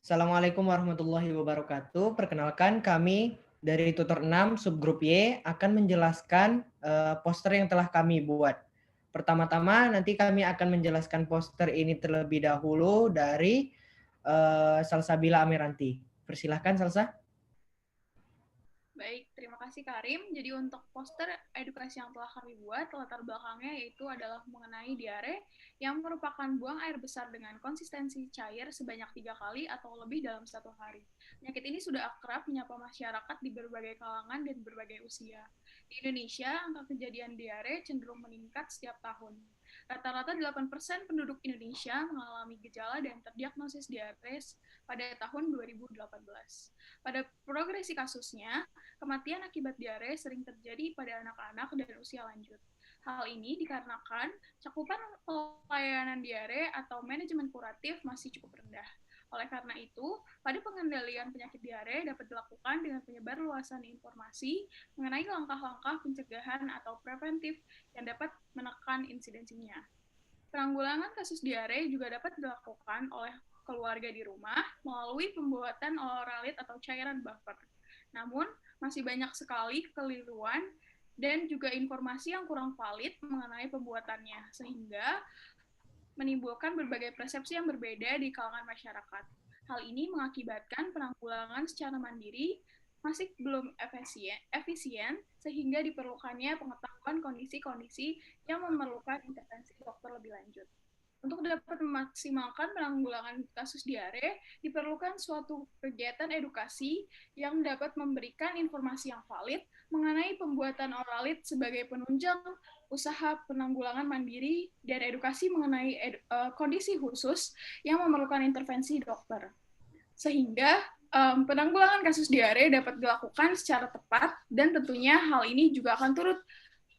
Assalamualaikum warahmatullahi wabarakatuh. Perkenalkan kami dari Tutor 6 subgrup Y akan menjelaskan poster yang telah kami buat. Pertama-tama nanti kami akan menjelaskan poster ini terlebih dahulu dari Salsabila Ameranti. Persilahkan Salsa. Baik, terima kasih Karim. Jadi untuk poster edukasi yang telah kami buat, latar belakangnya yaitu adalah mengenai diare yang merupakan buang air besar dengan konsistensi cair sebanyak 3 kali atau lebih dalam 1 hari. Penyakit ini sudah akrab menyapa masyarakat di berbagai kalangan dan berbagai usia. Di Indonesia, angka kejadian diare cenderung meningkat setiap tahun. Rata-rata 8% penduduk Indonesia mengalami gejala dan terdiagnosis diare pada tahun 2018. Pada progresi kasusnya, kematian akibat diare sering terjadi pada anak-anak dan usia lanjut. Hal ini dikarenakan cakupan pelayanan diare atau manajemen kuratif masih cukup rendah. Oleh karena itu, pada pengendalian penyakit diare dapat dilakukan dengan penyebarluasan informasi mengenai langkah-langkah pencegahan atau preventif yang dapat menekan insidensinya. Penanggulangan kasus diare juga dapat dilakukan oleh keluarga di rumah melalui pembuatan oralit atau cairan buffer. Namun, masih banyak sekali kekeliruan dan juga informasi yang kurang valid mengenai pembuatannya, sehingga menimbulkan berbagai persepsi yang berbeda di kalangan masyarakat. Hal ini mengakibatkan penanggulangan secara mandiri masih belum efisien sehingga diperlukannya pengetahuan kondisi-kondisi yang memerlukan intervensi dokter lebih lanjut. Untuk dapat memaksimalkan penanggulangan kasus diare, diperlukan suatu kegiatan edukasi yang dapat memberikan informasi yang valid mengenai pembuatan oralit sebagai penunjang usaha penanggulangan mandiri dan edukasi mengenai kondisi khusus yang memerlukan intervensi dokter. Sehingga penanggulangan kasus diare dapat dilakukan secara tepat dan tentunya hal ini juga akan turut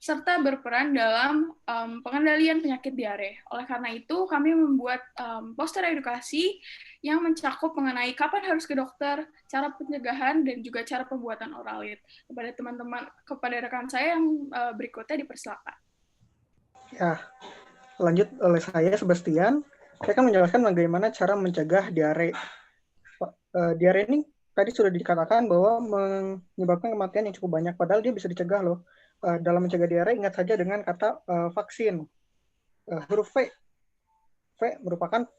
serta berperan dalam pengendalian penyakit diare. Oleh karena itu, kami membuat poster edukasi yang mencakup mengenai kapan harus ke dokter, cara pencegahan, dan juga cara pembuatan oralit. Kepada teman-teman, kepada rekan saya yang berikutnya dipersilakan. Ya, lanjut oleh saya, Sebastian. Saya akan menjelaskan bagaimana cara mencegah diare. Diare ini tadi sudah dikatakan bahwa menyebabkan kematian yang cukup banyak, padahal dia bisa dicegah loh. Dalam mencegah diare, ingat saja dengan kata vaksin. Huruf V merupakan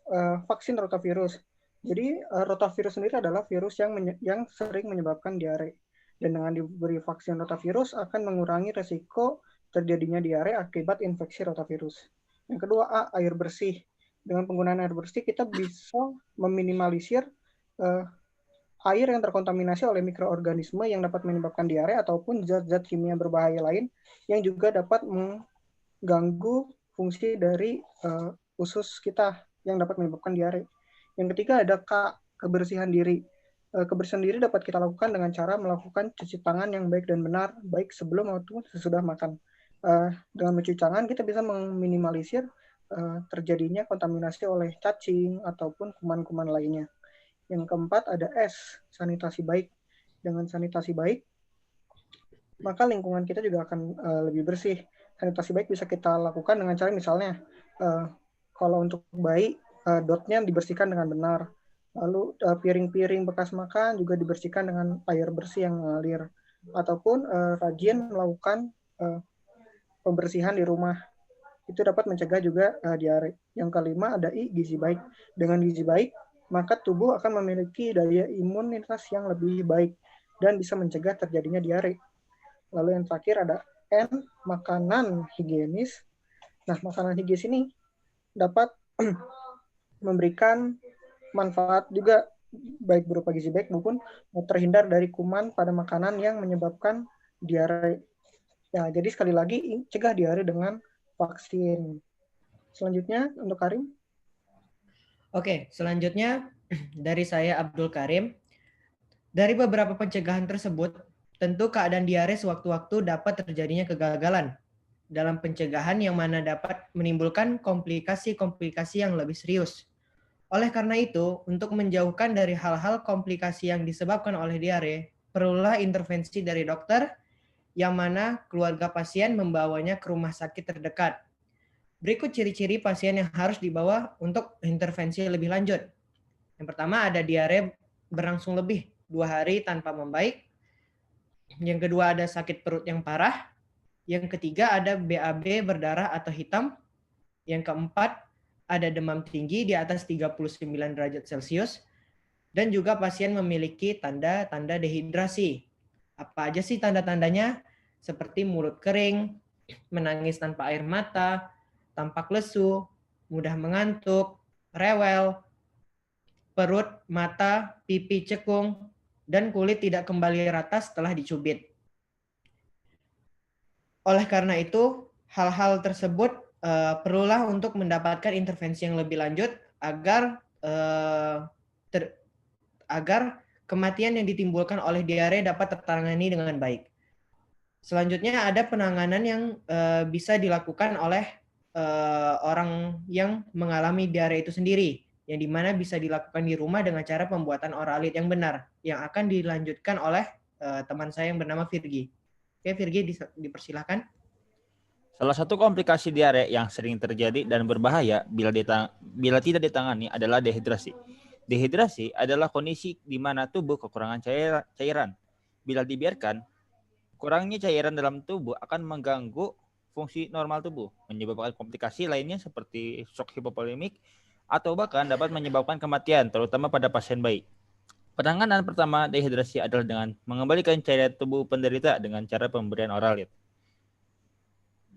vaksin rotavirus. Jadi rotavirus sendiri adalah virus yang sering menyebabkan diare. Dan dengan diberi vaksin rotavirus akan mengurangi resiko terjadinya diare akibat infeksi rotavirus. Yang kedua, air bersih. Dengan penggunaan air bersih kita bisa meminimalisir air yang terkontaminasi oleh mikroorganisme yang dapat menyebabkan diare ataupun zat-zat kimia berbahaya lain yang juga dapat mengganggu fungsi dari usus kita yang dapat menyebabkan diare. Yang ketiga ada kebersihan diri. Kebersihan diri dapat kita lakukan dengan cara melakukan cuci tangan yang baik dan benar, baik sebelum maupun sesudah makan. Dengan mencuci tangan kita bisa meminimalisir terjadinya kontaminasi oleh cacing ataupun kuman-kuman lainnya. Yang keempat ada S, sanitasi baik. Dengan sanitasi baik, maka lingkungan kita juga akan lebih bersih. Sanitasi baik bisa kita lakukan dengan cara misalnya, kalau untuk bayi, dotnya dibersihkan dengan benar. Lalu piring-piring bekas makan juga dibersihkan dengan air bersih yang mengalir. Ataupun rajin melakukan pembersihan di rumah. Itu dapat mencegah juga diare. Yang kelima ada I, gizi baik. Dengan gizi baik, maka tubuh akan memiliki daya imunitas yang lebih baik dan bisa mencegah terjadinya diare. Lalu yang terakhir ada N, makanan higienis. Nah, makanan higienis ini dapat memberikan manfaat juga baik berupa gizi baik maupun terhindar dari kuman pada makanan yang menyebabkan diare. Ya, jadi sekali lagi cegah diare dengan vaksin. Selanjutnya untuk Karim. Oke, selanjutnya dari saya Abdul Karim. Dari beberapa pencegahan tersebut, tentu keadaan diare sewaktu-waktu dapat terjadinya kegagalan dalam pencegahan yang mana dapat menimbulkan komplikasi-komplikasi yang lebih serius. Oleh karena itu, untuk menjauhkan dari hal-hal komplikasi yang disebabkan oleh diare, perlulah intervensi dari dokter yang mana keluarga pasien membawanya ke rumah sakit terdekat. Berikut ciri-ciri pasien yang harus dibawa untuk intervensi lebih lanjut. Yang pertama ada diare berlangsung lebih 2 hari tanpa membaik. Yang kedua ada sakit perut yang parah. Yang ketiga ada BAB berdarah atau hitam. Yang keempat ada demam tinggi di atas 39 derajat Celcius. Dan juga pasien memiliki tanda-tanda dehidrasi. Apa aja sih tanda-tandanya? Seperti mulut kering, menangis tanpa air mata, tampak lesu, mudah mengantuk, rewel, perut, mata, pipi cekung, dan kulit tidak kembali rata setelah dicubit. Oleh karena itu, hal-hal tersebut perlulah untuk mendapatkan intervensi yang lebih lanjut agar kematian yang ditimbulkan oleh diare dapat tertangani dengan baik. Selanjutnya ada penanganan yang bisa dilakukan oleh orang yang mengalami diare itu sendiri, yang dimana bisa dilakukan di rumah dengan cara pembuatan oralit yang benar, yang akan dilanjutkan oleh teman saya yang bernama Virgi. Oke, Virgi dipersilahkan. Salah satu komplikasi diare yang sering terjadi dan berbahaya bila tidak ditangani adalah dehidrasi. Dehidrasi adalah kondisi di mana tubuh kekurangan cairan. Bila dibiarkan, kurangnya cairan dalam tubuh akan mengganggu fungsi normal tubuh, menyebabkan komplikasi lainnya seperti shock hipovolemik atau bahkan dapat menyebabkan kematian, terutama pada pasien bayi. Penanganan pertama dehidrasi adalah dengan mengembalikan cairan tubuh penderita dengan cara pemberian oralit.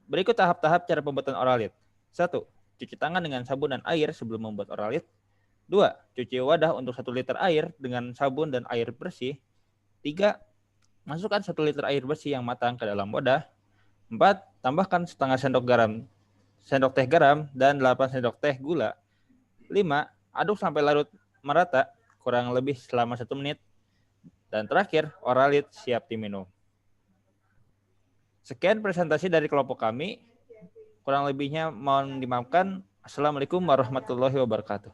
Berikut tahap-tahap cara pembuatan oralit. 1. Cuci tangan dengan sabun dan air sebelum membuat oralit. 2. Cuci wadah untuk 1 liter air dengan sabun dan air bersih. 3. Masukkan 1 liter air bersih yang matang ke dalam wadah. 4. Tambahkan setengah sendok teh garam dan 8 sendok teh gula. 5. Aduk sampai larut merata kurang lebih selama 1 menit. Dan terakhir, oralit siap diminum. Sekian presentasi dari kelompok kami. Kurang lebihnya mohon dimaafkan. Assalamualaikum warahmatullahi wabarakatuh.